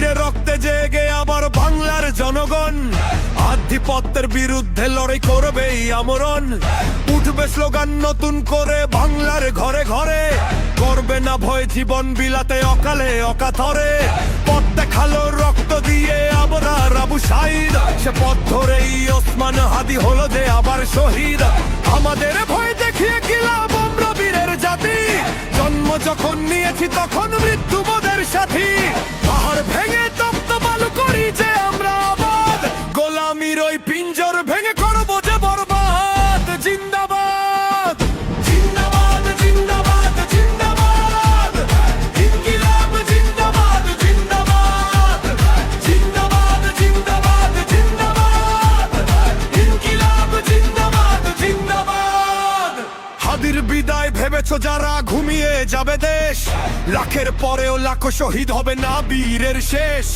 ফিরে রক্তে জেগে আবার বাংলার জনগণ আধিপত্যের বিরুদ্ধে লড়াই করবেই আমরণ। উঠবে স্লোগান নতুন করে বাংলার ঘরে ঘরে, করবে না ভয় জীবন বিলাতে অকালে অকাতরে। পথ দেখালো রক্ত দিয়ে আবরার আবু সাঈদ, সে পথ ধরেই ওসমান হাদি হলো যে আবার শহীদ। আমাদের ভয় দেখিয়ে কি লাভ, আমরা বীরের জাতি, জন্ম যখন নিয়েছি তখন মৃত্যু মোদের সাথী। পাহাড় ভেঙে তপ্ত বালু করি যে আমরা আবাদ, গোলামির ওই পিঞ্জর ভেঙে করবো যে বরবাদ। জিন্দাবাদ জিন্দাবাদ জিন্দাবাদ জিন্দাবাদ, ইনকিলাব জিন্দাবাদ জিন্দাবাদ, জিন্দাবাদ জিন্দাবাদ জিন্দাবাদ, ইনকিলাব জিন্দাবাদ জিন্দাবাদ। হাদির বিদায় ভেবেছো যারা ঘুমিয়ে যাবে দেশ, লাখের পরেও লাখো শহীদ হবে না বীরের শেষ।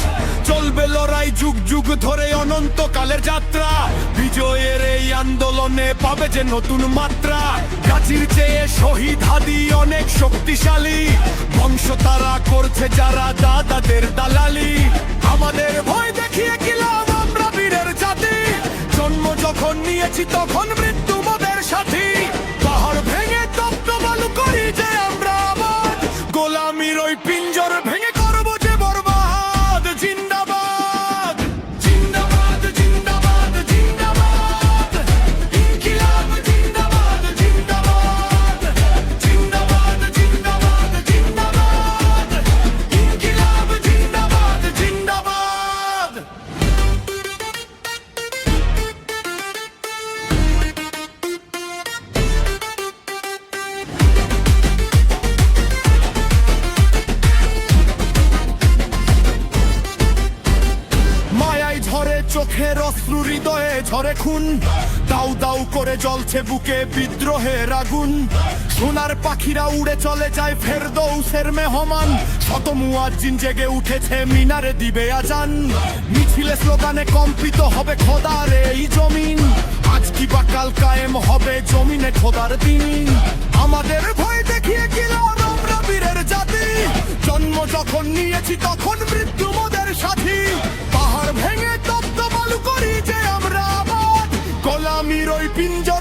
চলবে লড়াই যুগ যুগ ধরে অনন্তকালের যাত্রা, বিজয়ের এই আন্দোলনে পাবে যে নতুন মাত্রা। গাছির চেয়ে শহীদ হাদি অনেক শক্তিশালী, বংশ তারা করছে যারা দাদাদের দালালি। আমাদের ভয় দেখিয়ে কি লাভ, আমরা বীরের জাতি, জন্ম যখন নিয়েছি তখন মৃত্যু মোদের সাথী। পাহাড় ভেঙে তপ্ত বালু করি যে আমরা আবাদ, গোলামির ওই পিঞ্জর ভেঙে করবো যে বরবাদ। জিন্দাবাদ জিন্দাবাদ জিন্দাবাদ জিন্দাবাদ, ইনকিলাব জিন্দাবাদ জিন্দাবাদ, জিন্দাবাদ জিন্দাবাদ জিন্দাবাদ, ইনকিলাব জিন্দাবাদ জিন্দাবাদ। মায়ায় ঝরে চোখের অশ্রু, হৃদয়ে ঝরে খুন, দাউ দাউ করে জ্বলছে বুকে বিদ্রোহের আগুন। সোনার পাখিরা উড়ে চলে যায় ফেরদৌসের মেহমান, শত মুয়াজ্জিন জেগে উঠেছে মিনারে দিবে আজান। মিছিলে স্লোগানে কম্পিত হবে খোদার এই জমিন, আজ কি বা কাল কায়েম হবে জমিনে খোদার দিন। আমাদের ভয় দেখিয়ে কি লাভ, আমরা বীরের জাতি, জন্ম যখন নিয়েছি তখন মৃত্যু মোদের সাথী। পাহাড় ভেঙে তপ্ত বালু করি যে আমরা আবাদ, গোলামির ওই পিঞ্জর